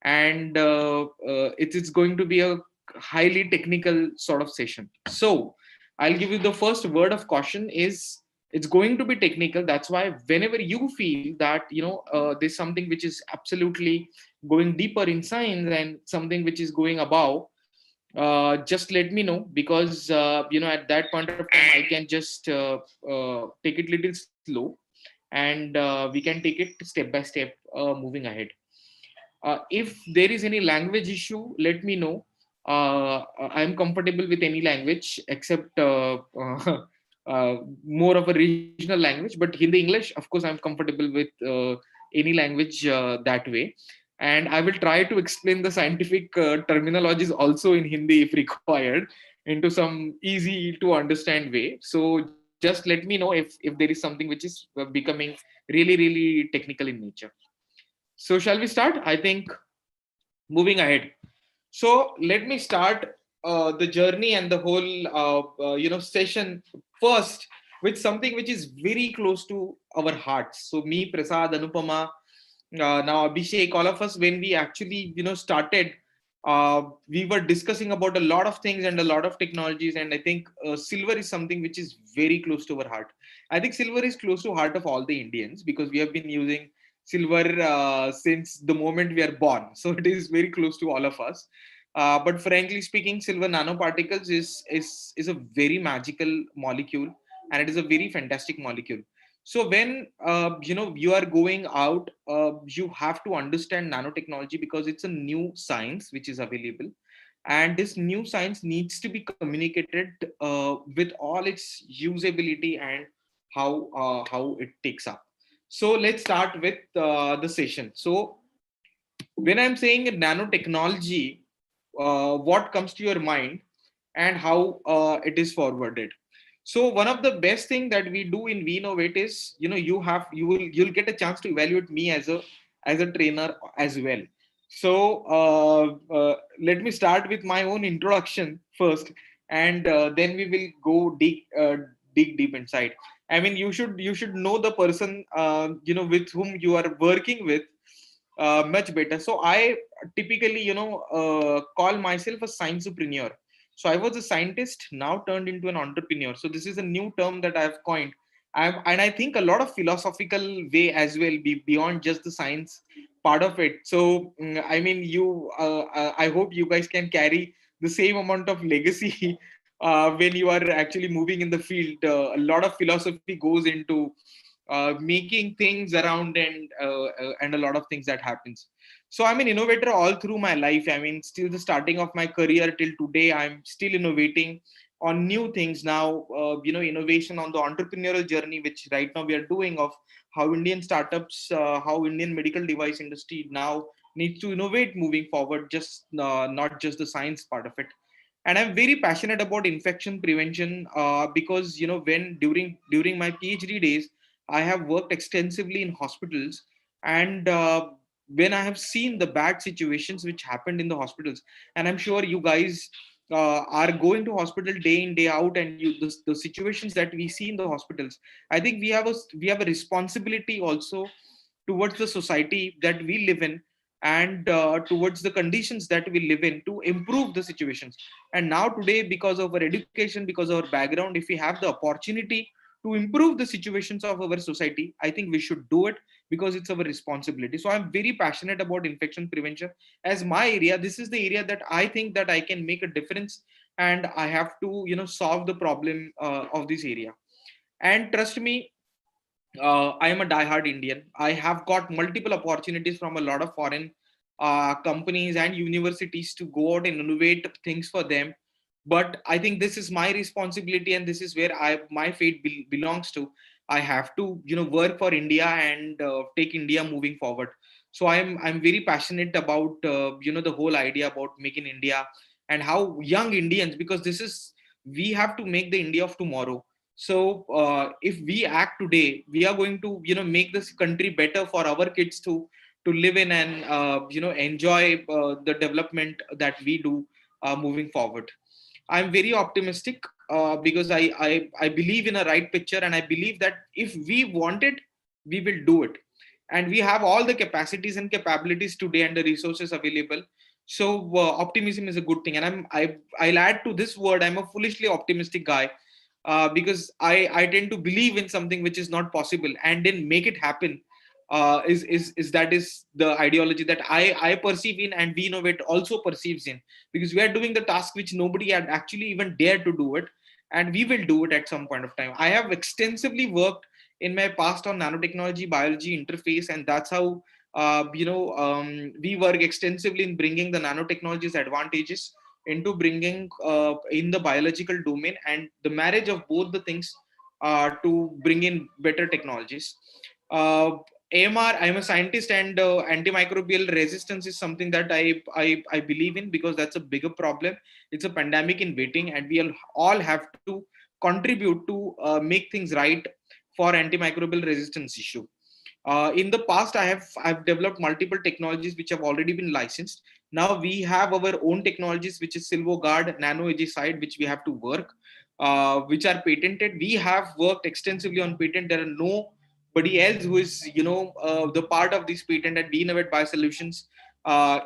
and it's going to be a highly technical sort of session. So I'll give you the first word of caution is it's going to be technical. That's why whenever you feel that there's something which is absolutely going deeper in science and something which is going above, just let me know, because at that point of time I can just take it little slow, and we can take it step by step, moving ahead. If there is any language issue, let me know. I'm comfortable with any language except more of a regional language, but Hindi, English, of course, I'm comfortable with any language that way. And I will try to explain the scientific terminologies also in Hindi if required, into some easy to understand way. So just let me know if there is something which is becoming really technical in nature. So shall we start? I think moving ahead. So let me start the journey and the whole session first with something which is very close to our hearts. So me, Prasad, Anupama, now Abhishek, all of us, when we actually started, we were discussing about a lot of things and a lot of technologies, and I think silver is something which is very close to our heart. I think silver is close to heart of all the Indians because we have been using silver since the moment we are born. So it is very close to all of us. But frankly speaking, silver nanoparticles is a very magical molecule, and it is a very fantastic molecule. So when you are going out, you have to understand nanotechnology because it's a new science which is available, and this new science needs to be communicated with all its usability and how it takes up. So let's start with the session. So when I'm saying nanotechnology, what comes to your mind and how it is forwarded? So one of the best thing that we do in VNovate is, you'll get a chance to evaluate me as a trainer as well. So let me start with my own introduction first, and then we will go dig deep inside. I mean, you should know the person with whom you are working with much better. So I typically call myself a sciencepreneur. So I was a scientist now turned into an entrepreneur. So this is a new term that I've coined. And I think a lot of philosophical way as well, beyond just the science part of it. So I mean, I hope you guys can carry the same amount of legacy when you are actually moving in the field. A lot of philosophy goes into making things around, and a lot of things that happens. So I'm an innovator all through my life. I mean, still the starting of my career till today, I'm still innovating on new things now. Innovation on the entrepreneurial journey, which right now we are doing, of how Indian startups, how Indian medical device industry now needs to innovate moving forward, just not just the science part of it. And I'm very passionate about infection prevention because when during my PhD days, I have worked extensively in hospitals, and when I have seen the bad situations which happened in the hospitals, and I'm sure you guys are going to hospital day in day out, and the situations that we see in the hospitals, I think we have a responsibility also towards the society that we live in, and towards the conditions that we live in, to improve the situations. And now today, because of our education, because of our background, if we have the opportunity to improve the situations of our society, I think we should do it because it's our responsibility. So I'm very passionate about infection prevention as my area. This is the area that I think that I can make a difference, and I have to solve the problem of this area. And trust me, I am a diehard Indian. I have got multiple opportunities from a lot of foreign companies and universities to go out and innovate things for them. But I think this is my responsibility, and this is where my fate belongs to. I have to, work for India and take India moving forward. So I'm very passionate about, the whole idea about making India, and how young Indians, because this is, we have to make the India of tomorrow. So if we act today, we are going to make this country better for our kids to live in, and enjoy the development that we do moving forward. I'm very optimistic because I believe in a right picture, and I believe that if we want it, we will do it. and we have all the capacities and capabilities today and the resources available. So optimism is a good thing, and I'll add to this word, I'm a foolishly optimistic guy, because I tend to believe in something which is not possible and then make it happen. Is that is the ideology that I perceive in, and we innovate also perceives in, because we are doing the task which nobody had actually even dared to do it, and we will do it at some point of time. I have extensively worked in my past on nanotechnology, biology, interface, and that's how we work extensively in bringing the nanotechnology's advantages into bringing in the biological domain, and the marriage of both the things to bring in better technologies. AMR, I'm a scientist, and antimicrobial resistance is something that I believe in, because that's a bigger problem. It's a pandemic in waiting, and we all have to contribute to make things right for antimicrobial resistance issue. In the past, I've developed multiple technologies which have already been licensed. Now we have our own technologies, which is SilvoGuard, NanoAgicide, which we have to work, which are patented. We have worked extensively on patent. There are nobody else who is the part of this patent, and Innovate Biosolutions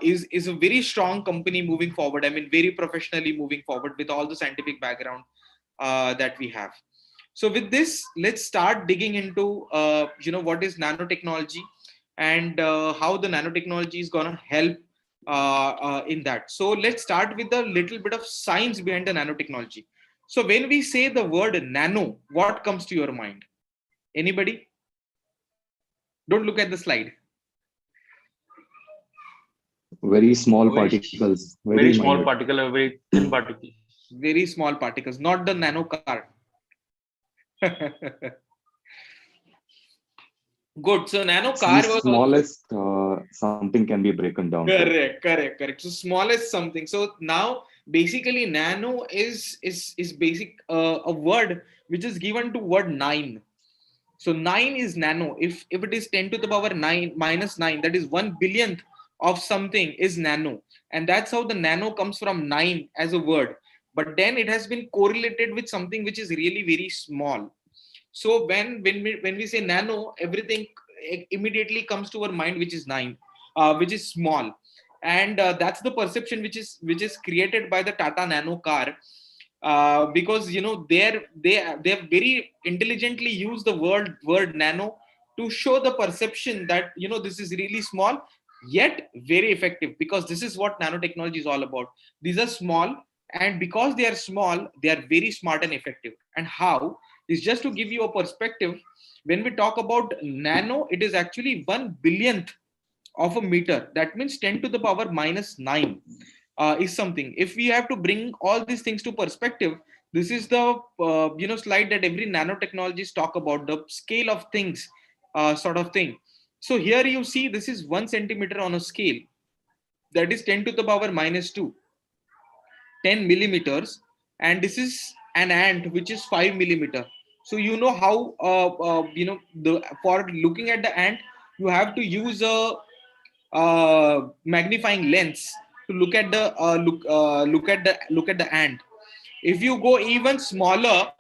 is a very strong company moving forward. I mean, very professionally moving forward with all the scientific background that we have. So with this, let's start digging into what is nanotechnology, and how the nanotechnology is going to help in that. So let's start with a little bit of science behind the nanotechnology. So when we say the word nano, what comes to your mind? Anybody? Don't look at the slide. Very small particles, very small particle, very thin particles. Very small particles, not the nano car. Good. So nano car was smallest something can be broken down. Correct. So smallest something. So now basically nano is basic a word which is given to word 9. So 9 is nano. If it is 10 to the power 9 minus 9, that is 1 billionth of something is nano, and that's how the nano comes from 9 as a word. But then it has been correlated with something which is really very small. So when we say nano, everything immediately comes to our mind, which is 9, which is small, and that's the perception which is created by the Tata Nano car, because they have very intelligently used the word nano to show the perception that this is really small yet very effective, because this is what nanotechnology is all about. These are small, and because they are small, they are very smart and effective. And how is just to give you a perspective. When we talk about nano, it is actually 1 billionth of a meter. That means 10 to the power minus 9 is something. If we have to bring all these things to perspective, this is the slide that every nanotechnologist talk about, the scale of things sort of thing. So here you see this is 1 centimeter on a scale, that is 10 to the power minus 2, 10 millimeters, and this is an ant which is 5 millimeter. So how for looking at the ant, you have to use a magnifying lens to look at the look at the ant. If you go even smaller,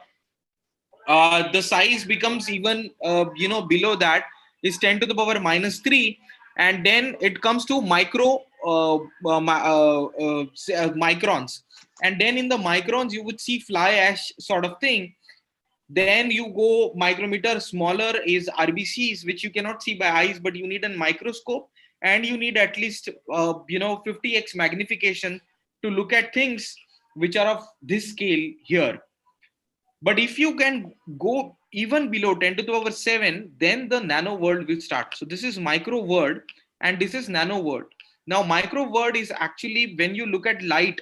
the size becomes even below that, is 10 to the power minus 3, and then it comes to microns, and then in the microns you would see fly ash sort of thing. Then you go micrometer, smaller is RBCs, which you cannot see by eyes, but you need a microscope, and you need at least 50x magnification to look at things which are of this scale here. But if you can go even below 10 to the power 7, then the nano world will start. So this is micro world, and this is nano world. Now micro world is actually when you look at light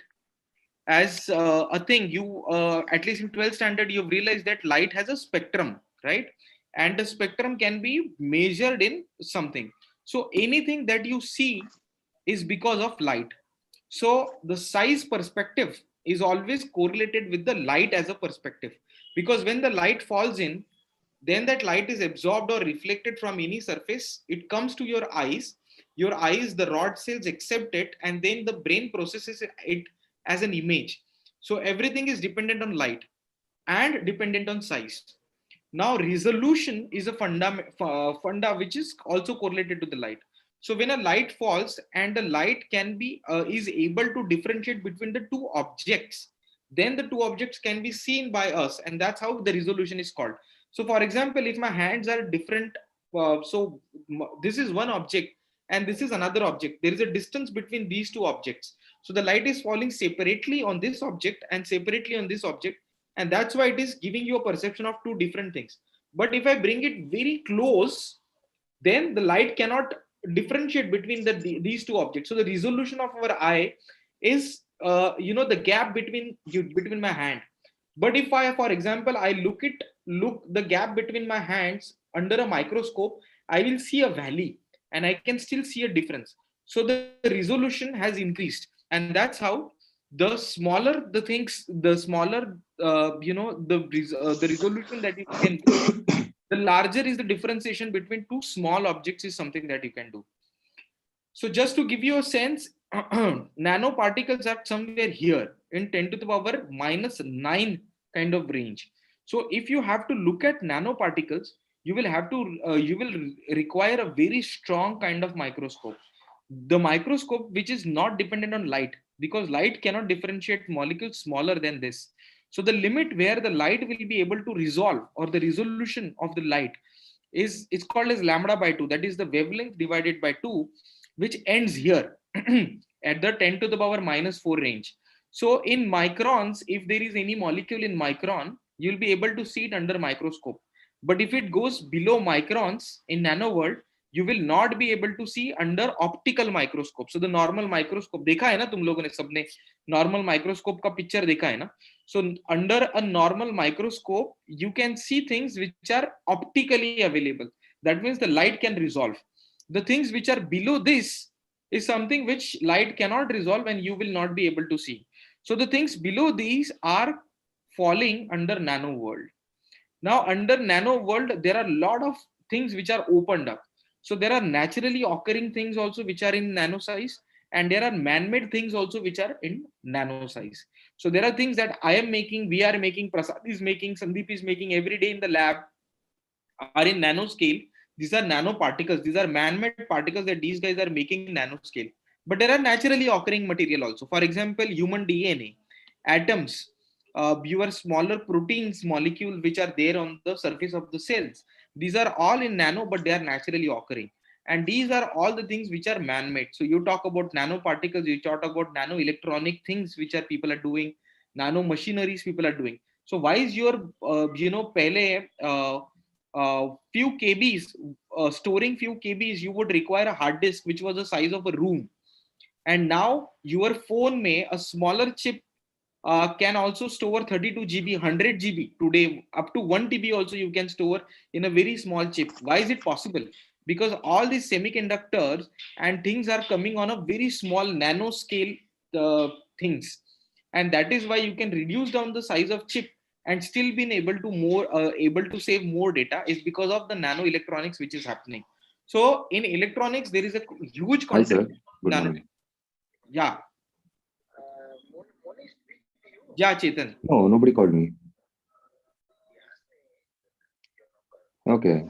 as a thing, you at least in 12th standard you've realized that light has a spectrum, right? And the spectrum can be measured in something. So anything that you see is because of light. So the size perspective is always correlated with the light as a perspective, because when the light falls in, then that light is absorbed or reflected from any surface. It comes to your eyes. Your eyes, the rod cells accept it, and then the brain processes it as an image. So everything is dependent on light and dependent on size. Now resolution is a funda which is also correlated to the light. So when a light falls and the light can be is able to differentiate between the two objects, then the two objects can be seen by us, and that's how the resolution is called. So for example, if my hands are different, this is one object and this is another object, there is a distance between these two objects. So the light is falling separately on this object and separately on this object, and that's why it is giving you a perception of two different things. But if I bring it very close, then the light cannot differentiate between these two objects. So the resolution of our eye is the gap between my hand. But if I, for example, I look the gap between my hands under a microscope, I will see a valley and I can still see a difference. So the resolution has increased, and that's how the smaller the things, the smaller the resolution that you can do, the larger is the differentiation between two small objects is something that you can do. So just to give you a sense, nanoparticles are somewhere here in 10 to the power minus 9 kind of range. So if you have to look at nanoparticles, you will require a very strong kind of microscope. The microscope which is not dependent on light, because light cannot differentiate molecules smaller than this. So the limit where the light will be able to resolve, or the resolution of the light, is it's called as lambda by 2. That is the wavelength divided by 2, which ends here at the 10 to the power minus 4 range. So in microns, if there is any molecule in micron, you'll be able to see it under microscope. But if it goes below microns in nano world, you will not be able to see under optical microscope. So the normal microscope, देखा है ना तुम लोगों ने सबने normal microscope का picture देखा है ना? So under a normal microscope, you can see things which are optically available. That means the light can resolve. The things which are below this is something which light cannot resolve and you will not be able to see. So the things below these are falling under nano world. Now under nano world, there are a lot of things which are opened up. So there are naturally occurring things also which are in nano size, and there are man-made things also which are in nano size. So there are things that I am making, we are making, Prasad is making, Sandeep is making every day in the lab are in nano scale. These are nanoparticles. These are man-made particles that these guys are making in nanoscale. But there are naturally occurring material also. For example, human DNA, atoms, your smaller proteins molecule which are there on the surface of the cells. These are all in nano, but they are naturally occurring. And these are all the things which are man-made. So you talk about nanoparticles, you talk about nano electronic things which are people are doing, nano machineries people are doing. So why is your, few kbs, storing few kbs, you would require a hard disk which was the size of a room, and now your phone may a smaller chip can also store 32 GB, 100 GB. Today up to 1 TB also you can store in a very small chip. Why is it possible? Because all these semiconductors and things are coming on a very small nano scale things, and that is why you can reduce down the size of chip and still being able to save more data, is because of the nano electronics which is happening. So in electronics there is a huge Hi, sir. content. Good Nano. morning. Yeah. Yeah, Chetan. No, nobody called me. Okay.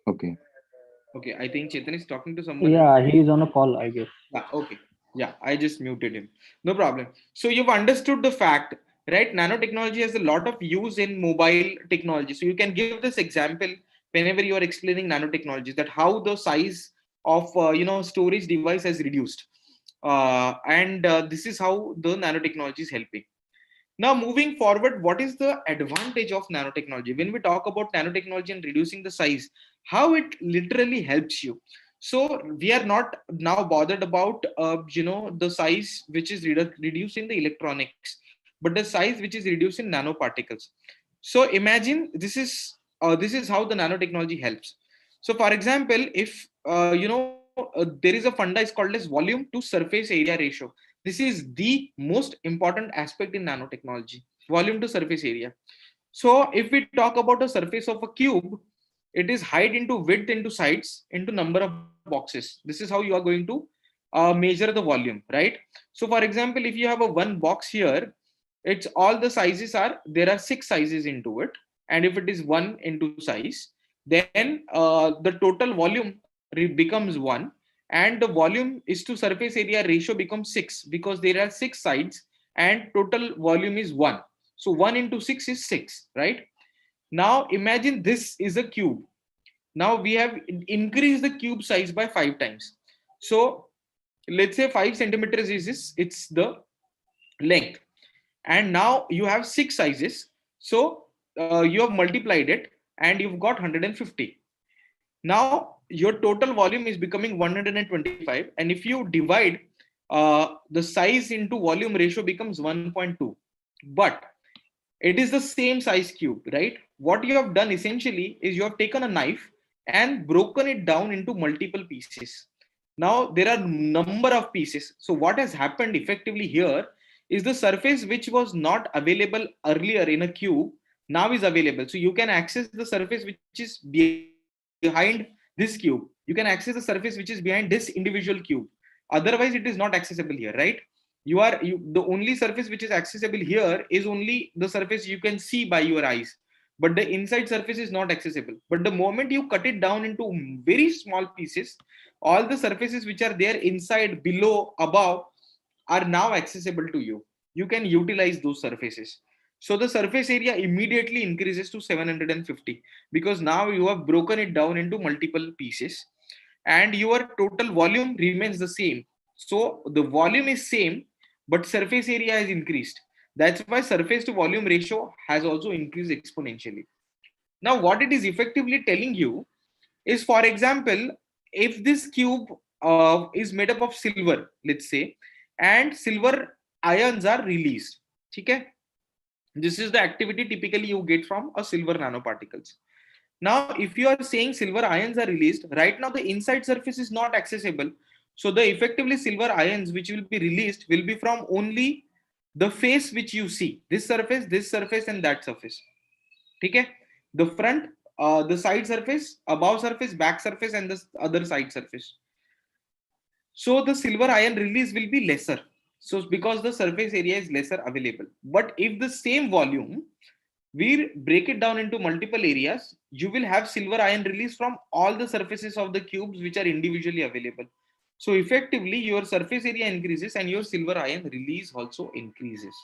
Okay. Okay, I think Chetan is talking to someone. Yeah, he is on a call, I guess. Yeah, okay. Yeah, I just muted him. No problem. So you've understood the fact, right? Nanotechnology has a lot of use in mobile technology. So you can give this example whenever you are explaining nanotechnology, that how the size of storage device has reduced, and this is how the nanotechnology is helping. Now moving forward, what is the advantage of nanotechnology? When we talk about nanotechnology and reducing the size, how it literally helps you. So we are not now bothered about the size which is reduced in the electronics, but the size which is reduced in nanoparticles. So imagine this is how the nanotechnology helps. So for example, if there is a funda is called as volume to surface area ratio. This is the most important aspect in nanotechnology, volume to surface area. So if we talk about a surface of a cube, it is height into width into sides into number of boxes. This is how you are going to measure the volume, right? So for example, if you have a one box here, it's all the sizes are, there are 6 sizes into it, and if it is 1 into size, then the total volume becomes 1, and the volume is to surface area ratio becomes 6, because there are 6 sides and total volume is 1. So 1 into 6 is 6, right? Now imagine this is a cube. Now we have increased the cube size by 5 times. So let's say 5 centimeters is this, it's the length, and now you have 6 sizes. So you have multiplied it and you've got 150. Now your total volume is becoming 125, and if you divide the size into volume ratio becomes 1.2. But it is the same size cube, right? What you have done essentially is you have taken a knife and broken it down into multiple pieces. Now there are number of pieces. So what has happened effectively here is the surface which was not available earlier in a cube now is available. So you can access the surface which is behind this cube. You can access the surface which is behind this individual cube. Otherwise it is not accessible here, right? The only surface which is accessible here is only the surface you can see by your eyes, but the inside surface is not accessible. But the moment you cut it down into very small pieces, all the surfaces which are there inside, below, above are now accessible to you. You can utilize those surfaces. So the surface area immediately increases to 750, because now you have broken it down into multiple pieces and your total volume remains the same. So the volume is same, but surface area has increased. That's why surface to volume ratio has also increased exponentially. Now, what it is effectively telling you is, for example, if this cube is made up of silver, let's say, and silver ions are released. Okay? This is the activity typically you get from a silver nanoparticles. Now, if you are saying silver ions are released, right now the inside surface is not accessible. So the effectively silver ions which will be released will be from only the face which you see, this surface, and that surface. Okay? The front, the side surface, above surface, back surface, and the other side surface. So the silver ion release will be lesser. So because the surface area is lesser available. But if the same volume, we break it down into multiple areas, you will have silver ion release from all the surfaces of the cubes which are individually available. So effectively your surface area increases and your silver ion release also increases.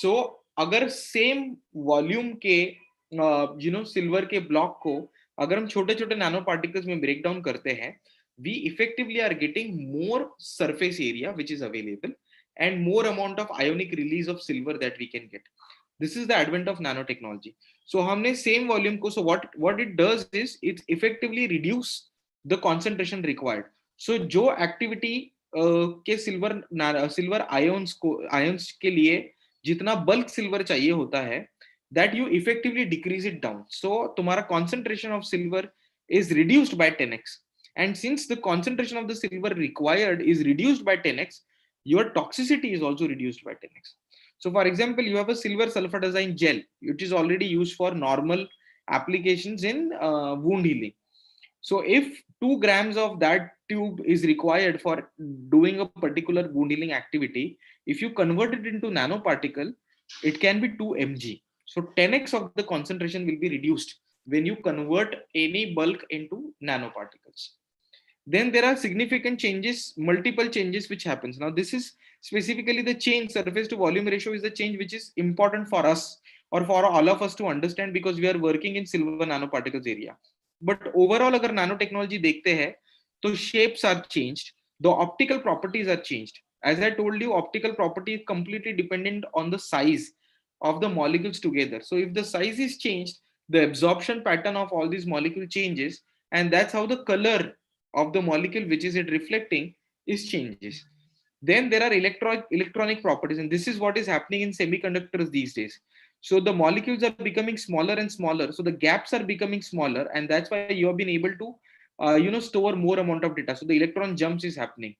So अगर same volume के silver के block को अगर हम छोटे छोटे nano particles में break down करते हैं, we effectively are getting more surface area which is available and more amount of ionic release of silver that we can get. This is the advent of nanotechnology. So हमने same volume को, so what it does is it effectively reduce the concentration required. So जो activity के silver ions के लिए जितना bulk silver चाहिए होता है, that you effectively decrease it down. So तुम्हारा concentration of silver is reduced by 10x. And since the concentration of the silver required is reduced by 10x, your toxicity is also reduced by 10x. So for example, you have a silver sulfadiazine gel, which is already used for normal applications in wound healing. So if 2 grams of that tube is required for doing a particular wound healing activity, if you convert it into nanoparticle, it can be 2 mg. So 10x of the concentration will be reduced when you convert any bulk into nanoparticles. Then there are significant changes, multiple changes which happens. Now this is specifically the change, surface to volume ratio is the change which is important for us or for all of us to understand, because we are working in silver nanoparticles area. But overall अगर nanotechnology देखते हैं तो shapes are changed, the optical properties are changed. As I told you, optical property is completely dependent on the size of the molecules together. So if the size is changed, the absorption pattern of all these molecules changes, and that's how the color of the molecule which is it reflecting is changes. Then there are electronic properties, and this is what is happening in semiconductors these days. So the molecules are becoming smaller and smaller, so the gaps are becoming smaller, and that's why you have been able to store more amount of data. So the electron jumps is happening.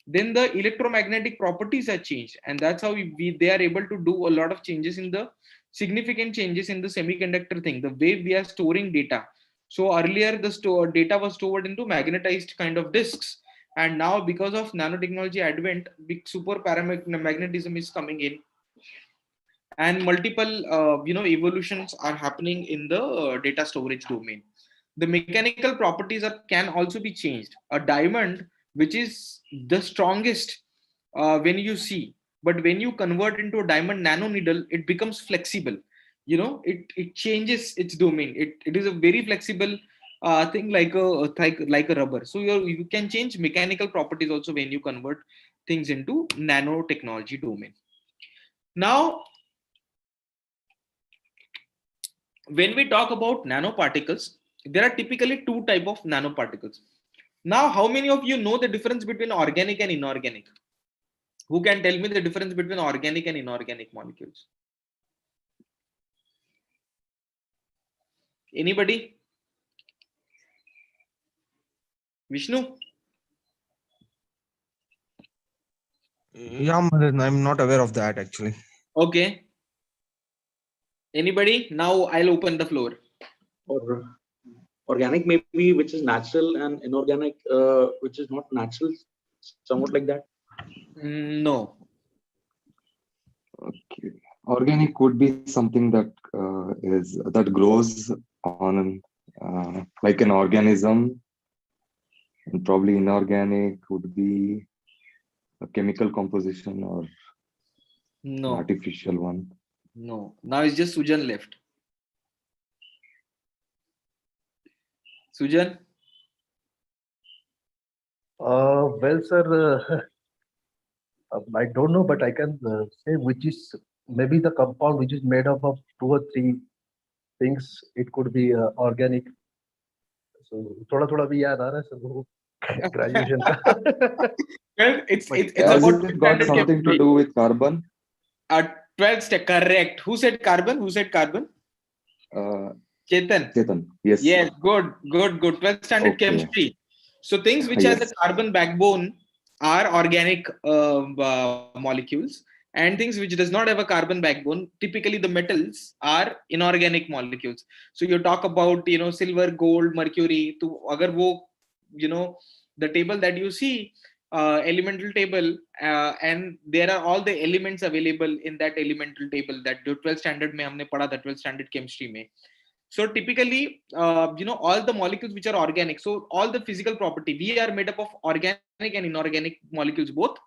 Then the electromagnetic properties are changed, and that's how they are able to do a lot of changes in the significant changes in the semiconductor thing, the way we are storing data. So earlier the data was stored into magnetized kind of disks, and now because of nanotechnology advent, big super paramagnetism is coming in, and multiple evolutions are happening in the data storage domain. The mechanical properties can also be changed. A diamond, which is the strongest when you see, but when you convert into a diamond nanoneedle, it becomes flexible. It changes its domain. It is a very flexible thing, like a rubber. So you can change mechanical properties also when you convert things into nanotechnology domain. Now, when we talk about nanoparticles, there are typically two type of nanoparticles. Now, how many of you know the difference between organic and inorganic? Who can tell me the difference between organic and inorganic molecules? Anybody? Vishnu? Yeah, Madan, I'm not aware of that actually. Okay. Anybody? Now I'll open the floor. Or organic maybe, which is natural, and inorganic, which is not natural, somewhat like that. No. Okay. Organic would be something that grows on like an organism, and probably inorganic would be a chemical composition or an No. artificial one. No. Now it's just Sujan left. Sujan? Well, sir, I don't know, but I can say which is maybe the compound which is made up of 2 or 3 things. It could be organic. So, थोड़ा भी याद आ रहा है sir वो graduation का. Well, it's Has about it got standard something chemistry. to do with carbon? 12th step, correct. Who said carbon? Who said carbon? Chetan. Chetan. Yes. Yes, good. 12th standard Okay. chemistry. So things which have the carbon backbone are organic molecules, and things which does not have a carbon backbone, typically the metals, are inorganic molecules. So you talk about silver, gold, mercury. To agar wo, the table that you see, elemental table, and there are all the elements available in that elemental table that 12th standard mein humne padha, the 12th standard chemistry mein. So typically, all the molecules which are organic, so all the physical property, we are made up of organic and inorganic molecules both,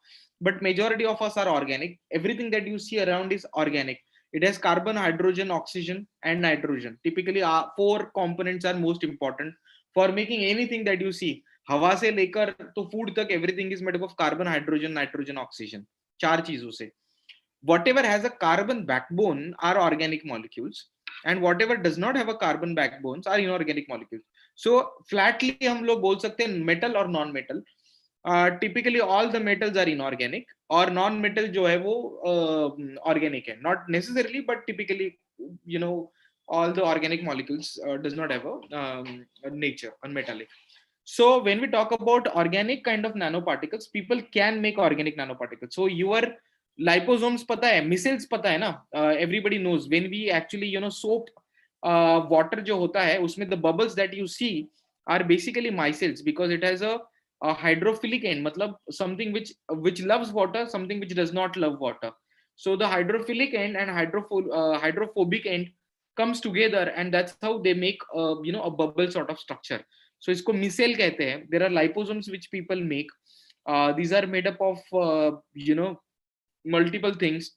but majority of us are organic. Everything that you see around is organic. It has carbon, hydrogen, oxygen, and nitrogen. Typically, 4 components are most important for making anything that you see. हवा से लेकर तो food तक, everything is made up of carbon, hydrogen, nitrogen, oxygen. 4 चीजों से. Whatever has a carbon backbone are organic molecules, and whatever does not have a carbon backbones are inorganic molecules. So flatly हम लोग बोल सकते हैं metal और non-metal. Typically all the metals are inorganic, और non-metal जो है वो organic है. Not necessarily, but typically all the organic molecules does not have a nature unmetallic. So when we talk about organic kind of nanoparticles, people can make organic nanoparticles. So your liposomes पता है, micelles पता है ना, everybody knows. When we actually soap water जो होता है, उसमें the bubbles that you see are basically micelles, because it has a hydrophilic end, मतलब something which loves water, something which does not love water. So the hydrophilic end and hydrophobic end comes together, and that's how they make a bubble sort of structure. So इसको micelle कहते हैं. There are liposomes which people make. These are made up of multiple things.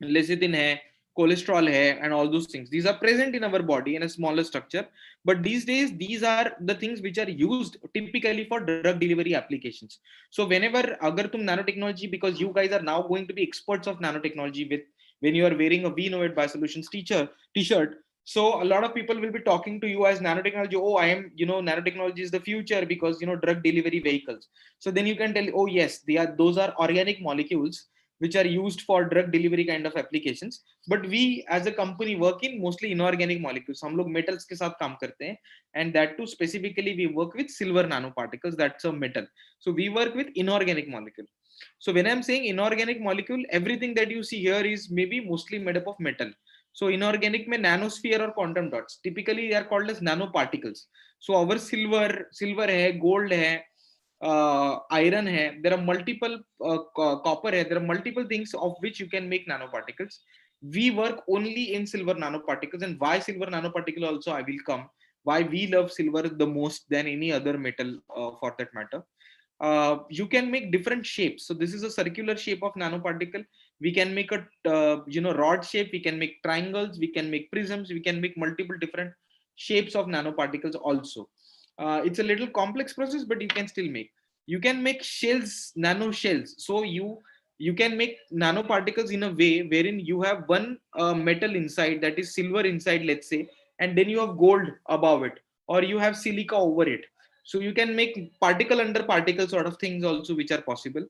Lecithin hai, cholesterol hai, and all those things. These are present in our body in a smaller structure, but these days these are the things which are used typically for drug delivery applications. So whenever agar tum nanotechnology, because you guys are now going to be experts of nanotechnology when you are wearing a We Innovate Biosolutions t-shirt. So a lot of people will be talking to you as nanotechnology. Oh, I am, nanotechnology is the future because, drug delivery vehicles. So then you can tell, oh yes, those are organic molecules which are used for drug delivery kind of applications. But we as a company work in mostly inorganic molecules. हम लोग metals के साथ काम करते हैं, and that too specifically we work with silver nanoparticles. That's a metal. So we work with inorganic molecule. So when I'm saying inorganic molecule, everything that you see here is maybe mostly made up of metal. So inorganic में nanosphere or quantum dots, typically they are called as nanoparticles. So our silver है, gold है, iron hai, there are multiple copper hai, there are multiple things of which you can make nanoparticles. We work only in silver nanoparticles, and why silver nanoparticle also I will come. Why we love silver the most than any other metal for that matter. You can make different shapes. So this is a circular shape of nanoparticle. We can make a rod shape. We can make triangles. We can make prisms. We can make multiple different shapes of nanoparticles also. It's a little complex process, but you can still make. You can make shells, nano shells. So you can make nanoparticles in a way wherein you have one metal inside, that is silver inside, let's say, and then you have gold above it, or you have silica over it. So you can make particle under particle sort of things also, which are possible.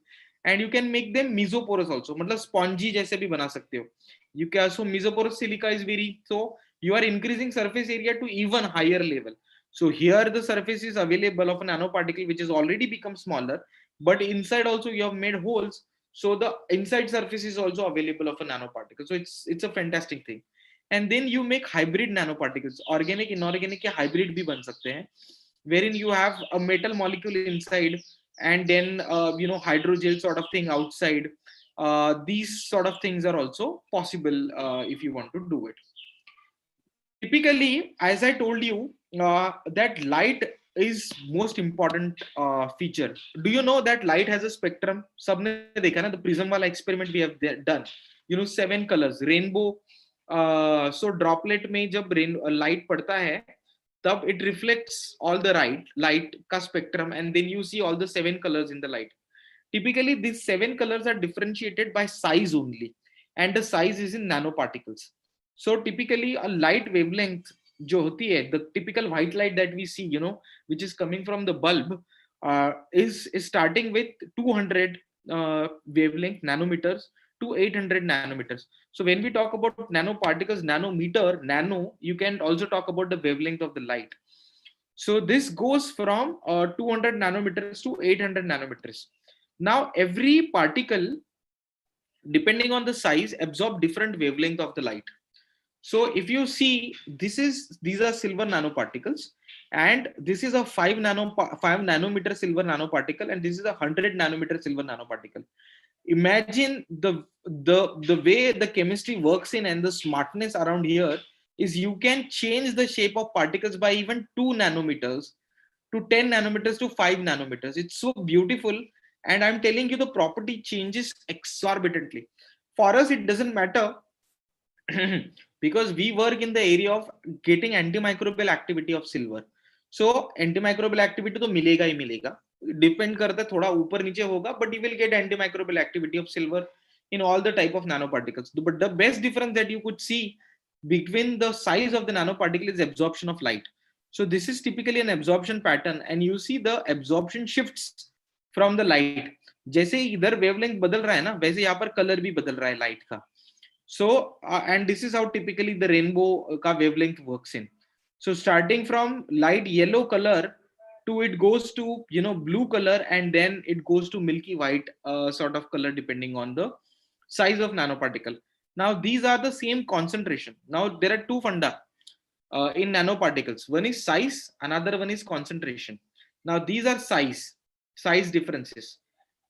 And you can make them mesoporous also, मतलब spongy जैसे भी बना सकते हो. You can, so mesoporous silica is very, so you are increasing surface area to even higher level. So here the surface is available of a nanoparticle which has already become smaller, but inside also you have made holes. So the inside surface is also available of a nanoparticle. So it's a fantastic thing. And then you make hybrid nanoparticles. Organic, inorganic के hybrid भी बन सकते हैं, wherein you have a metal molecule inside and then hydrogel sort of thing outside. These sort of things are also possible if you want to do it. Typically, as I told you, that light is most important feature. Do you know that light has a spectrum? सबने देखा ना, the prism वाला experiment we have done. 7 colors, rainbow. So droplet में जब light पड़ता है, तब it reflects all the light का spectrum, and then you see all the 7 colors in the light. Typically, these 7 colors are differentiated by size only, and the size is in nanoparticles. So typically, a light wavelength जो होती है, the typical white light that we see, which is coming from the bulb, is starting with 200 wavelength nanometers to 800 nanometers. So when we talk about nanoparticles, nanometer, nano, you can also talk about the wavelength of the light. So this goes from 200 nanometers to 800 nanometers. Now every particle, depending on the size, absorb different wavelength of the light. So if you see, these are silver nanoparticles, and this is a 5 nanometer silver nanoparticle, and this is a 100 nanometer silver nanoparticle. Imagine the way the chemistry works in, and the smartness around here is you can change the shape of particles by even 2 nanometers to 10 nanometers to 5 nanometers. It's so beautiful, and I'm telling you, the property changes exorbitantly. For us, it doesn't matter because we work in the area of getting antimicrobial activity of silver. So antimicrobial activity तो मिलेगा ही मिलेगा, depend करता है थोड़ा ऊपर नीचे होगा, but you will get antimicrobial activity of silver in all the type of nanoparticles. But the best difference that you could see between the size of the nanoparticle is absorption of light. So this is typically an absorption pattern, and you see the absorption shifts from the light. जैसे इधर wavelength बदल रहा है ना, वैसे यहाँ पर color भी बदल रहा है light का. So and this is how typically the rainbow ka wavelength works in. So starting from light yellow color to it goes to blue color, and then it goes to milky white sort of color depending on the size of nanoparticle. Now these are the same concentration. Now there are two funda in nanoparticles. One is size, another one is concentration. Now these are size differences.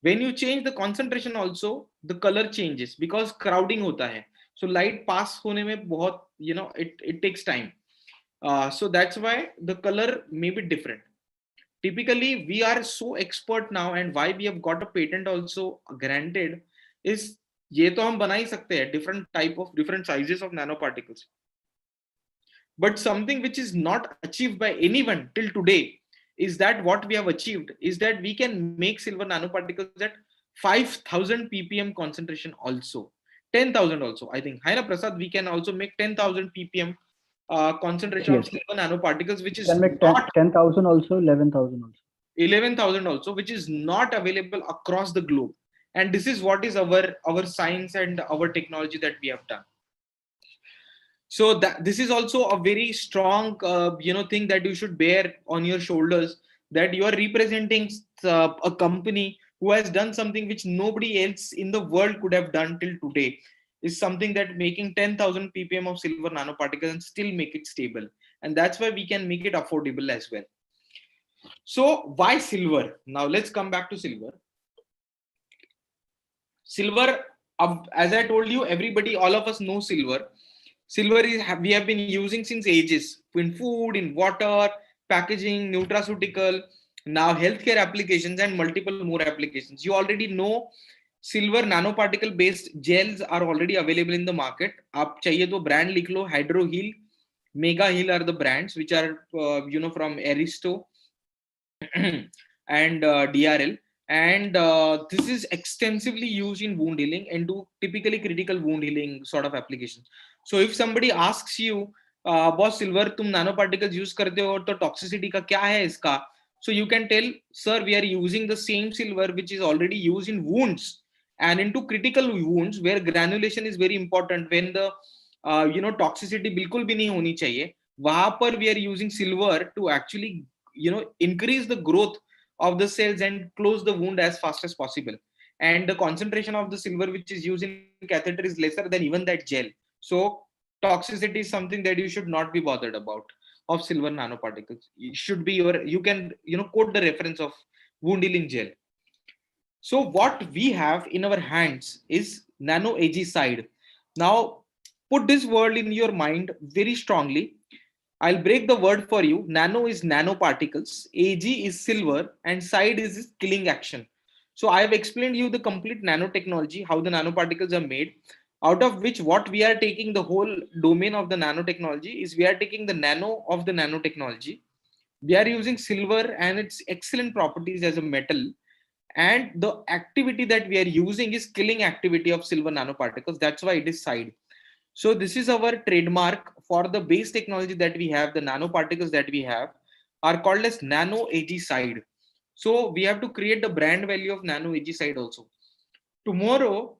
When you change the concentration also, the color changes because crowding hota hai. So light pass hone mein bahut, it takes time. So that's why the color may be different. Typically, we are so expert now, and why we have got a patent also granted is ये तो हम बना ही सकते हैं different sizes of nanoparticles. But something which is not achieved by anyone till today is that what we have achieved is that we can make silver nanoparticles at 5,000 ppm concentration also, 10,000 also. I think, Haina Prasad, we can also make 10,000 ppm concentration of silver nanoparticles, which is make not 10,000 also, 11,000 also. 11,000 also, which is not available across the globe. And this is what is our science and our technology that we have done. So this is also a very strong, thing that you should bear on your shoulders, that you are representing a company who has done something which nobody else in the world could have done till today. Is something that making 10,000 ppm of silver nanoparticles and still make it stable. And that's why we can make it affordable as well. So why silver? Now let's come back to silver. Silver as I told you, everybody, all of us know silver. Silver is we have been using since ages in food, in water, packaging, nutraceutical, now healthcare applications, and multiple more applications. You already know silver nanoparticle based gels are already available in the market. आप चाहिए तो brand लिख लो. Hydro Heal, Mega Heal are the brands which are from Aristo and DRL. And this is extensively used in wound healing and to typically critical wound healing sort of applications. So if somebody asks you, boss silver तुम nanoparticles use करते हो तो toxicity का क्या है इसका? So you can tell, sir, we are using the same silver which is already used in wounds and into critical wounds where granulation is very important. When the toxicity बिल्कुल भी नहीं होनी चाहिए, वहां पर we are using silver to actually increase the growth of the cells and close the wound as fast as possible. And the concentration of the silver which is used in catheter is lesser than even that gel. So toxicity is something that you should not be bothered about of silver nanoparticles. It should be you can quote the reference of wound healing gel. So what we have in our hands is nano AgSide. Now put this word in your mind very strongly. I'll break the word for you. Nano is nanoparticles, Ag is silver, and side is killing action. So I have explained you the complete nanotechnology, how the nanoparticles are made, out of which what we are taking the whole domain of the nanotechnology is we are taking the nano of the nanotechnology. We are using silver and its excellent properties as a metal. And the activity that we are using is killing activity of silver nanoparticles. That's why it is side. So this is our trademark for the base technology that we have. The nanoparticles that we have are called as nano AgSide. So we have to create the brand value of nano AgSide also. Tomorrow,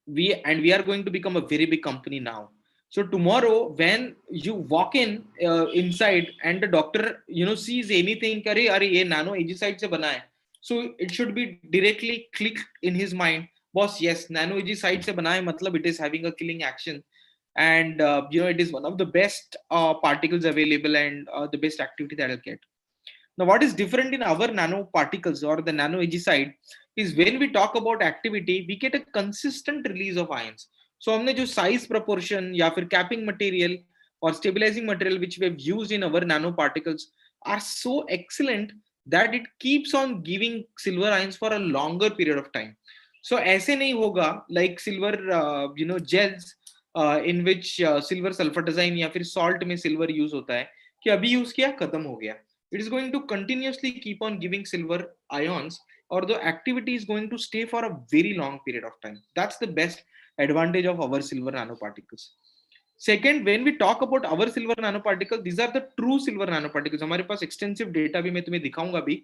we are going to become a very big company now. So tomorrow, when you walk in inside and the doctor sees anything, are ye nano AgSide se bana hai. So it should be directly click in his mind. Boss, yes, nano AgSide se bana hai, matlab it is having a killing action, and it is one of the best particles available and the best activity that I'll get. Now, what is different in our nanoparticles or the nano AgSide is when we talk about activity, we get a consistent release of ions. So हमने जो size proportion या फिर capping material or stabilizing material which we have used in our nanoparticles are so excellent that it keeps on giving silver ions for a longer period of time. So ऐसे नहीं होगा like silver gels in which silver sulfatazine या फिर salt में silver use होता है कि अभी use किया खत्म हो गया. It is going to continuously keep on giving silver ions, or the activity is going to stay for a very long period of time. That's the best advantage of our silver nanoparticles. Second, when we talk about our silver nanoparticles, these are the true silver nanoparticles. हमारे पास extensive data भी मैं तुम्हें दिखाऊंगा भी.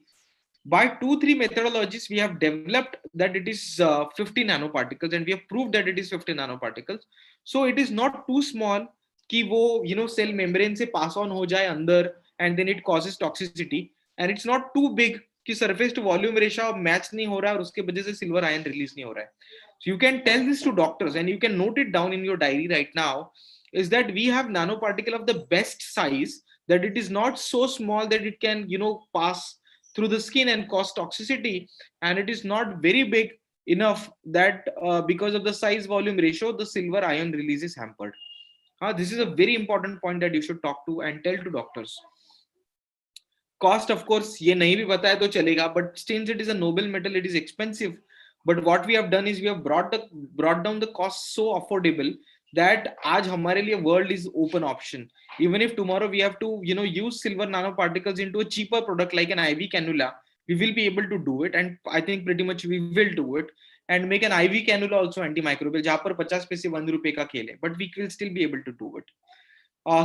By 2-3 methodologies, we have developed that it is 50 nanoparticles, and we have proved that it is 50 nanoparticles. So it is not too small कि वो cell membrane से pass on हो जाए अंदर and then it causes toxicity, and it's not too big कि surface to volume ratio match नहीं हो रहा है और उसके वजह से silver ion release नहीं हो रहा है. So you can tell this to doctors and you can note it down in your diary right now, is that we have nanoparticle of the best size, that it is not so small that it can pass through the skin and cause toxicity, and it is not very big enough that because of the size volume ratio the silver ion release is hampered. This is a very important point that you should talk to and tell to doctors. Cost, of course, ये नहीं भी पता है तो चलेगा, but since it is a noble metal, it is expensive. But what we have done is we have brought down the cost so affordable that आज हमारे लिए world is open option. Even if tomorrow we have to use silver nanoparticles into a cheaper product like an IV cannula, we will be able to do it, and I think pretty much we will do it, and make an IV cannula also antimicrobial जहाँ पर 50 पैसे 1 रुपए का खेल है, but we will still be able to do it.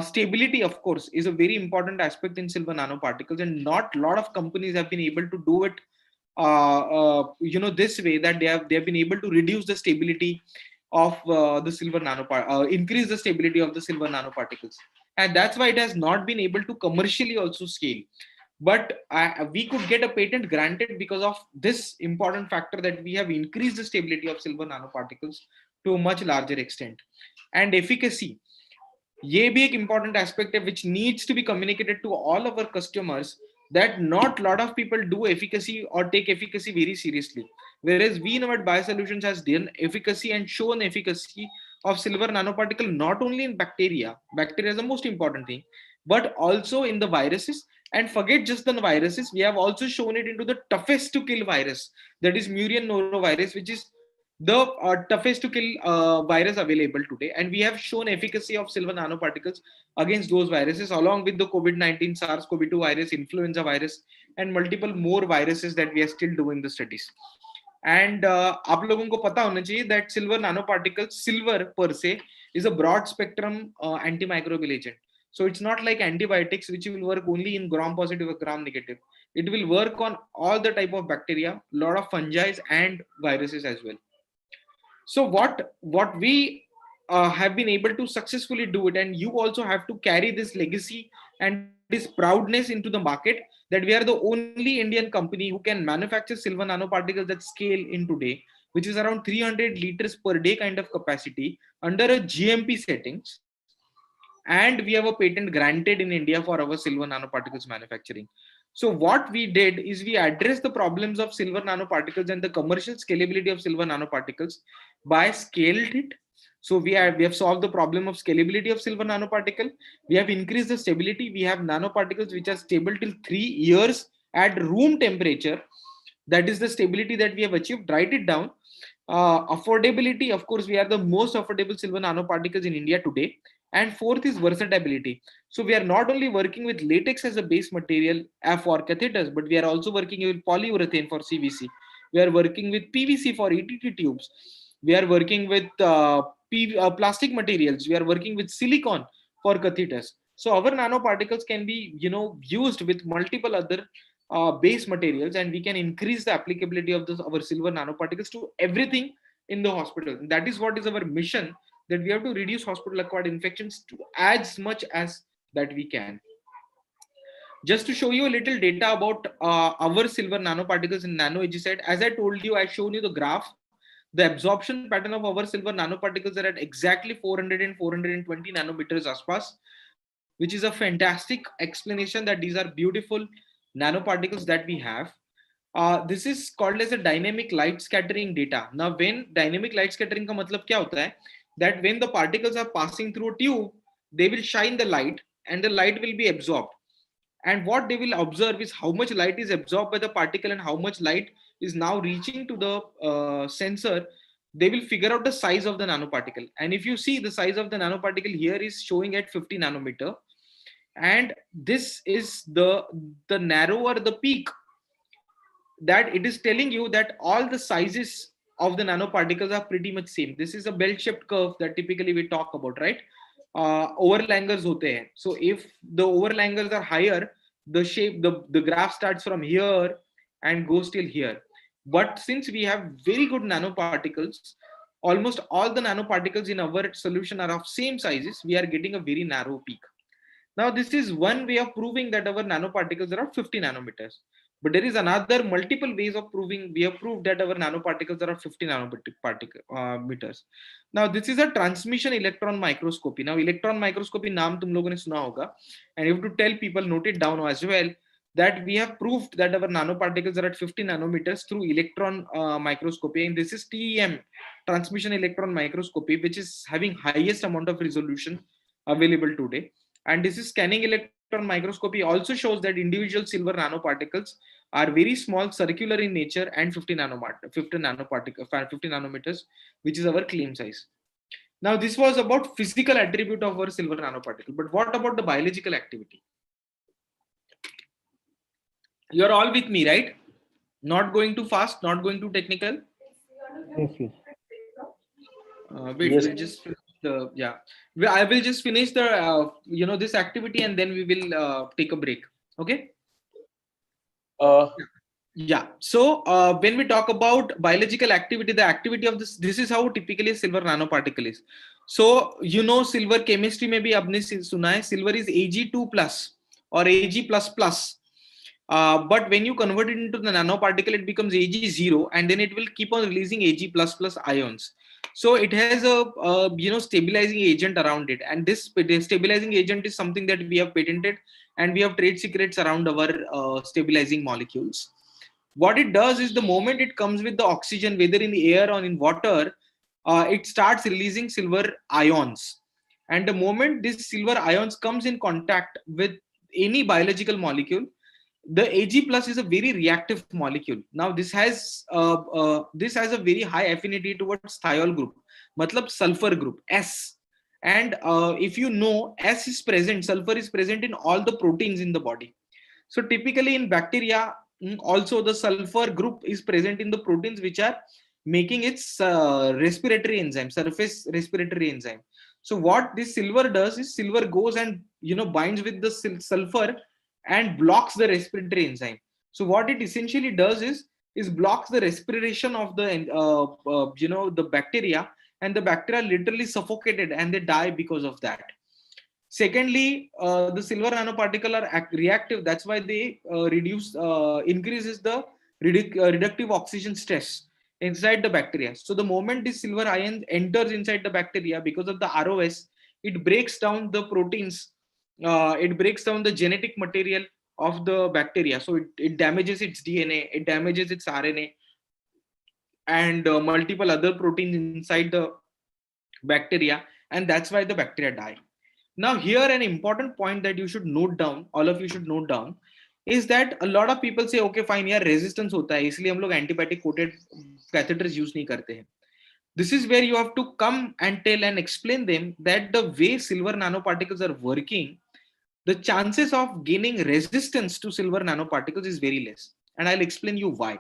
Stability, of course, is a very important aspect in silver nanoparticles, and not a lot of companies have been able to do it this way, that they have been able to reduce the stability of the silver increase the stability of the silver nanoparticles, and that's why it has not been able to commercially also scale. But we could get a patent granted because of this important factor, that we have increased the stability of silver nanoparticles to a much larger extent. And efficacy, ये भी एक important aspect है which needs to be communicated to all of our customers, that not a lot of people do efficacy or take efficacy very seriously. Whereas we know at Biosolutions has done efficacy and shown efficacy of silver nanoparticle not only in bacteria is the most important thing, but also in the viruses. And forget just the viruses, we have also shown it into the toughest to kill virus, that is Murine norovirus, which is the toughest to kill virus available today. And we have shown efficacy of silver nanoparticles against those viruses, along with the COVID-19, SARS-CoV-2 virus, influenza virus, and multiple more viruses that we are still doing the studies. And आप लोगों को पता होना चाहिए that silver nanoparticles, silver per se, is a broad spectrum antimicrobial agent. So it's not like antibiotics, which will work only in gram positive or gram negative. It will work on all the type of bacteria, lot of fungi and viruses as well. So what we have been able to successfully do it, and you also have to carry this legacy and this proudness into the market, that we are the only Indian company who can manufacture silver nanoparticles at scale in today, which is around 300 liters per day kind of capacity under a GMP settings. And we have a patent granted in India for our silver nanoparticles manufacturing. So what we did is we addressed the problems of silver nanoparticles and the commercial scalability of silver nanoparticles by scaled it. So we have solved the problem of scalability of silver nanoparticle. We have increased the stability. We have nanoparticles which are stable till 3 years at room temperature. That is the stability that we have achieved. Write it down. Affordability, of course, we are the most affordable silver nanoparticles in India today. And fourth is versatility. So we are not only working with latex as a base material for catheters, but we are also working with polyurethane for CVC. We are working with PVC for ETT tubes. We are working with plastic materials. We are working with silicone for catheters. So our nanoparticles can be, used with multiple other base materials, and we can increase the applicability of our silver nanoparticles to everything in the hospital. And that is what is our mission, that we have to reduce hospital-acquired infections to as much as that we can. Just to show you a little data about our silver nanoparticles in NanoAgicide, as I told you, I've shown you the graph. The absorption pattern of our silver nanoparticles are at exactly 400 and 420 nanometers aspas, which is a fantastic explanation that these are beautiful nanoparticles that we have. This is called as a dynamic light scattering data. Now, when dynamic light scattering का मतलब क्या होता है? That when the particles are passing through a tube, they will shine the light and the light will be absorbed. And what they will observe is how much light is absorbed by the particle and how much light is now reaching to the sensor. They will figure out the size of the nanoparticle. And if you see, the size of the nanoparticle here is showing at 50 nanometer. And this is the narrower the peak, that it is telling you that all the sizes of the nanoparticles are pretty much same. This is a bell-shaped curve that typically we talk about, right? Overlangers hote hain. So if the overlangers are higher, the shape, the graph starts from here and goes till here. But since we have very good nanoparticles, almost all the nanoparticles in our solution are of same sizes, we are getting a very narrow peak. Now, this is one way of proving that our nanoparticles are of 50 nanometers. But there is another multiple ways of proving. We have proved that our nanoparticles are of 50 nanometers. Now, this is a transmission electron microscopy. Now, electron microscopy naam tum logon ne suna hoga, and you have to tell people, note it down as well, that we have proved that our nanoparticles are at 50 nanometers through electron microscopy. And this is TEM, transmission electron microscopy, which is having highest amount of resolution available today. And this is scanning electron microscopy also shows that individual silver nanoparticles are very small, circular in nature, and 50 nanometers, which is our claim size. Now, this was about physical attribute of our silver nanoparticle. But what about the biological activity? You're all with me, right? Not going too fast, not going too technical. Yes, yes. Wait, Yes. we'll just I will just finish the this activity, and then we will take a break. Okay. Yeah. So when we talk about biological activity, the activity of this is how typically a silver nanoparticle is. So silver chemistry में भी आपने सुना है, silver is Ag2 plus or Ag plus plus. But when you convert it into the nanoparticle, it becomes Ag0, and then it will keep on releasing Ag plus plus ions. So it has a stabilizing agent around it, and this stabilizing agent is something that we have patented, and we have trade secrets around our stabilizing molecules. What it does is the moment it comes with the oxygen, whether in the air or in water, it starts releasing silver ions. And the moment this silver ions comes in contact with any biological molecule, the Ag plus is a very reactive molecule. Now this has a very high affinity towards thiol group, matlab sulfur group S. And if you know, S is present, sulfur is present in all the proteins in the body. So typically in bacteria, also the sulfur group is present in the proteins which are making its respiratory enzyme, surface respiratory enzyme. So what this silver does is silver goes and binds with the sulfur and blocks the respiratory enzyme. So what it essentially does is blocks the respiration of the the bacteria, and the bacteria literally suffocated and they die because of that. Secondly, the silver nanoparticle are reactive. That's why they increases the reductive oxygen stress inside the bacteria. So the moment this silver ion enters inside the bacteria, because of the ROS, it breaks down the proteins. It breaks down the genetic material of the bacteria. So it damages its DNA, it damages its RNA, and multiple other proteins inside the bacteria, and that's why the bacteria die. Now here an important point that you should note down, all of you should note down, is that a lot of people say, okay fine यार resistance होता है इसलिए हम लोग antibiotic coated catheters use नहीं करते हैं. This is where you have to come and tell and explain them that the way silver nanoparticles are working, the chances of gaining resistance to silver nanoparticles is very less, and I'll explain you why.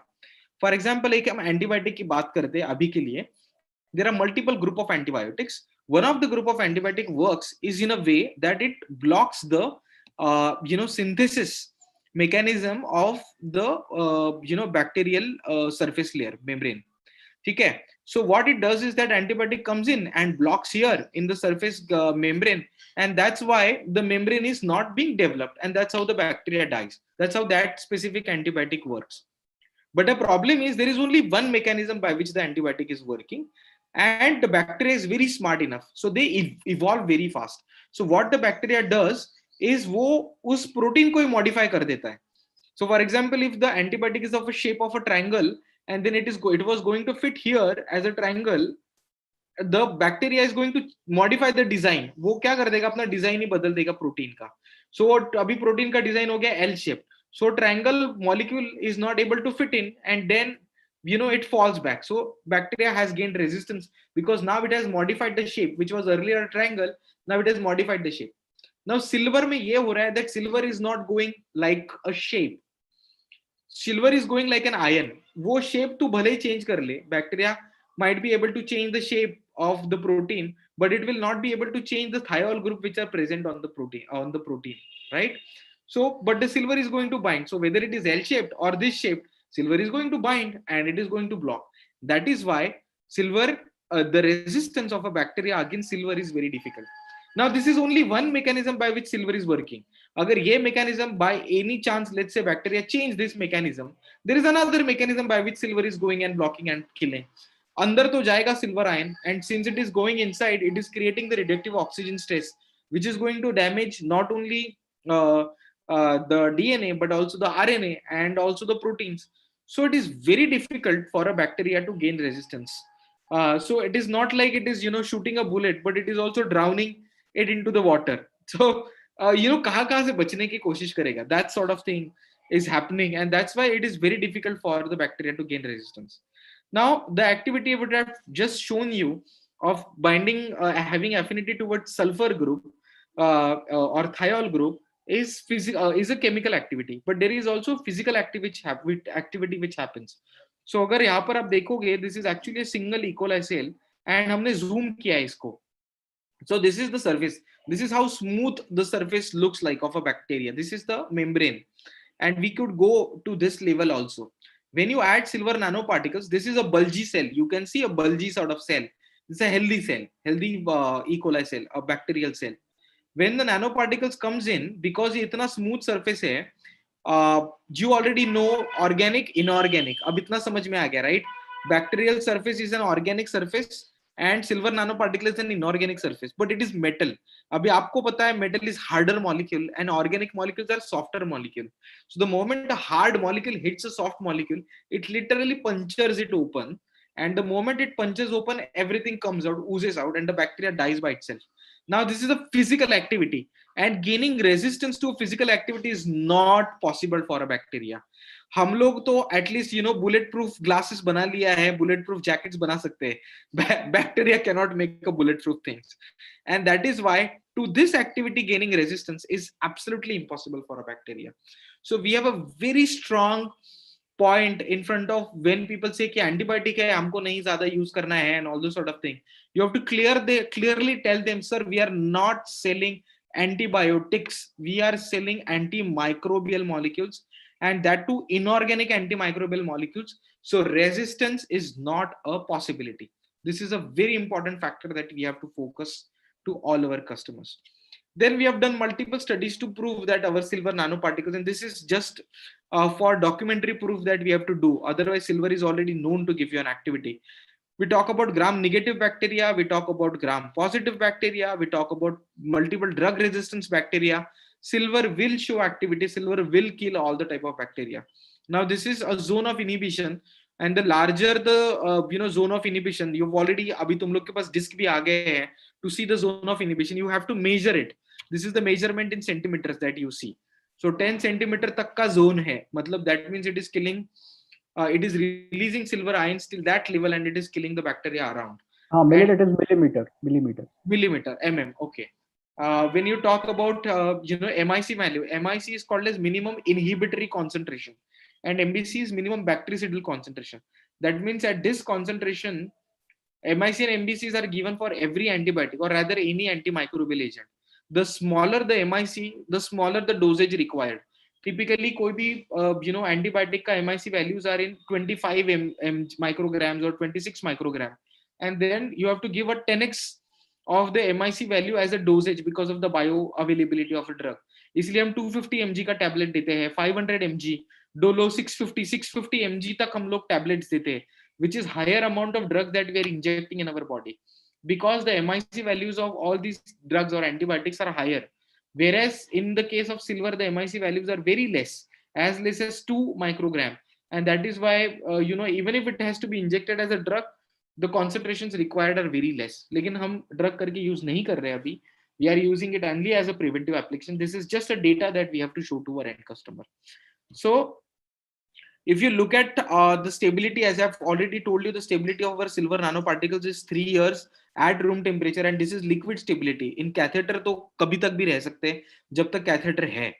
For example, एक हम antibiotic की बात करते हैं अभी के लिए, there are multiple group of antibiotics. One of the group of antibiotic works is in a way that it blocks the synthesis mechanism of the bacterial surface layer membrane. Okay, so what it does is that antibiotic comes in and blocks here in the surface membrane, and that's why the membrane is not being developed, and that's how the bacteria dies. That's how that specific antibiotic works. But the problem is there is only one mechanism by which the antibiotic is working, and the bacteria is very smart enough, so they evolve very fast. So what the bacteria does is वो उस protein को ही modify कर देता है. So for example, if the antibiotic is of a shape of a triangle and then it was going to fit here as a triangle, the bacteria is going to modify the design. वो क्या कर देगा, अपना design ही बदल देगा protein का. So अभी protein का design हो गया L shape. So triangle molecule is not able to fit in, and then it falls back. So bacteria has gained resistance because now it has modified the shape, which was earlier a triangle. Now it has modified the shape. Now silver में ये हो रहा है that silver is not going like a shape. Silver is going like an iron. वो shape तो भले ही change कर ले, bacteria might be able to change the shape of the protein, but it will not be able to change the thiol group which are present on the protein, right? So, but the silver is going to bind. So whether it is L-shaped or this shaped, silver is going to bind and it is going to block. That is why silver, the resistance of a bacteria against silver is very difficult. Now, this is only one mechanism by which silver is working. Agar ye mechanism by any chance, let's say bacteria change this mechanism, there is another mechanism by which silver is going and blocking and killing. Andar to jayega silver ion, and since it is going inside, it is creating the reductive oxygen stress, which is going to damage not only the DNA, but also the RNA and also the proteins. So it is very difficult for a bacteria to gain resistance. So it is not like it is, shooting a bullet, but it is also drowning it into the water. So, kahan se bachne ki koshish karega. That sort of thing is happening. And that's why it is very difficult for the bacteria to gain resistance. Now, the activity I would have just shown you of binding, having affinity towards sulfur group or thiol group is a chemical activity, but there is also physical activity which happens. So अगर यहाँ पर आप देखोगे, this is actually a single E. coli cell, and हमने zoom किया इसको. So this is the surface. This is how smooth the surface looks like of a bacteria. This is the membrane, and we could go to this level also. When you add silver nanoparticles, this is a bulgy cell. You can see a bulgy sort of cell. This is a healthy cell, healthy E. coli cell, a bacterial cell. When the nanoparticles comes in, because ये इतना smooth surface है, you already know organic, inorganic. अब इतना समझ में आ गया, right? Bacterial surface is an organic surface, and silver nanoparticle is an inorganic surface, but it is metal. अभी आपको पता है metal is harder molecule and organic molecules are softer molecule. So the moment a hard molecule hits a soft molecule, it literally punctures it open, and the moment it punches open, everything comes out, oozes out, and the bacteria dies by itself. Now this is a physical activity, and gaining resistance to a physical activity is not possible for a bacteria. हम लोग तो at least bullet proof glasses बना लिया है, bullet proof jackets बना सकते हैं. Bacteria cannot make a bullet proof things, and that is why to this activity gaining resistance is absolutely impossible for a bacteria. So we have a very strong point in front of when people say कि antibiotic है, हमको नहीं ज्यादा use करना है and all this sort of thing. You have to clearly tell them, sir, we are not selling antibiotics, we are selling antimicrobial molecules, and that too inorganic antimicrobial molecules. So resistance is not a possibility. This is a very important factor that we have to focus to all our customers. Then we have done multiple studies to prove that our silver nanoparticles, and this is just for documentary proof that we have to do. Otherwise, silver is already known to give you an activity. We talk about gram-negative bacteria, we talk about gram-positive bacteria, we talk about multiple drug resistance bacteria. Silver will show activity, silver will kill all the type of bacteria. Now, this is a zone of inhibition, and the larger the zone of inhibition, you've already, abhi tum log ke paas disc bhi aa gaye hai, to see the zone of inhibition, you have to measure it. This is the measurement in centimeters that you see. So 10 centimeter tak ka zone hai, matlab that means it is killing, it is releasing silver ions till that level, and it is killing the bacteria around. It is millimeter, mm. Okay. When you talk about MIC value, MIC is called as minimum inhibitory concentration, and MBC is minimum bactericidal concentration. That means at this concentration, MIC and MBCs are given for every antibiotic, or rather any antimicrobial agent. The smaller the MIC, the smaller the dosage required. Typically, koi bhi antibiotic ka MIC values are in 25 micrograms or 26 microgram, and then you have to give a 10x of the MIC value as a dosage because of the bioavailability of a drug. इसलिए हम 250 mg का tablet देते हैं, 500 mg, Dolo 650 mg तक हम लोग tablets देते हैं, which is higher amount of drug that we are injecting in our body, because the MIC values of all these drugs or antibiotics are higher. Whereas in the case of silver, the MIC values are very less as 2 microgram. And that is why, even if it has to be injected as a drug, the concentrations required are very less. लेकिन हम drug करके use नहीं कर रहे अभी. We are using it only as a preventive application. This is just a data that we have to show to our end customer. So if you look at the stability, as I've already told you, the stability of our silver nanoparticles is 3 years at room temperature, and this is liquid stability. In catheter तो कभी तक भी रह सकते हैं जब तक catheter है.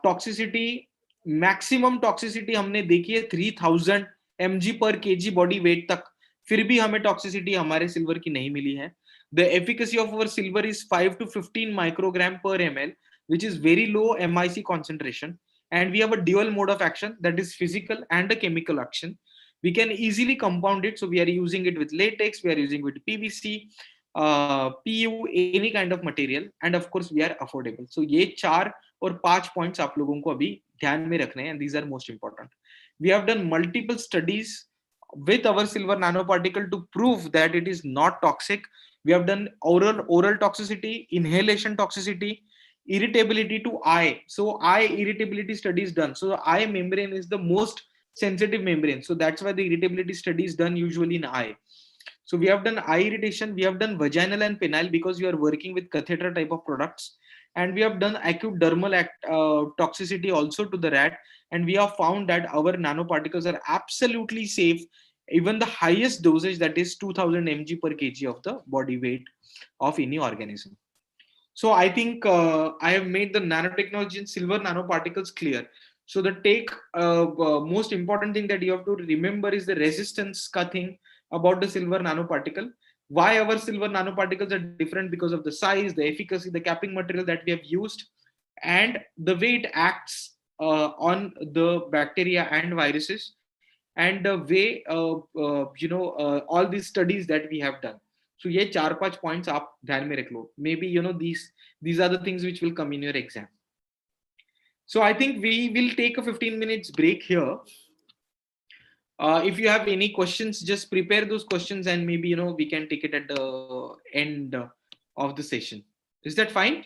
Toxicity, maximum toxicity हमने देखी है 3000 mg per kg body weight तक, फिर भी हमें toxicity हमारे silver की नहीं मिली है. The efficacy of our silver is 5 to 15 microgram per ml, which is very low MIC concentration. And we have a dual mode of action, that is physical and a chemical action. We can easily compound it. So we are using it with latex, we are using with PVC, PU, any kind of material. And of course, we are affordable. So ये 4 और 5 points आप लोगों को अभी ध्यान में रखने हैं, and these are most important. We have done multiple studies with our silver nanoparticle to prove that it is not toxic. We have done oral toxicity, inhalation toxicity, irritability to eye. So eye irritability study is done. So the eye membrane is the most sensitive membrane. So that's why the irritability study is done usually in eye. So we have done eye irritation. We have done vaginal and penile because we are working with catheter type of products. And we have done acute dermal toxicity also to the rat. And we have found that our nanoparticles are absolutely safe. Even the highest dosage, that is 2000 mg per kg of the body weight of any organism. So I think I have made the nanotechnology and silver nanoparticles clear. So the most important thing that you have to remember is the resistance thing about the silver nanoparticle. Why our silver nanoparticles are different? Because of the size, the efficacy, the capping material that we have used, and the way it acts on the bacteria and viruses, and the way all these studies that we have done. So ये 4-5 points आप ध्यान में रख लो. Maybe these are the things which will come in your exam. So I think we will take a 15 minutes break here. If you have any questions, just prepare those questions and maybe, we can take it at the end of the session. Is that fine?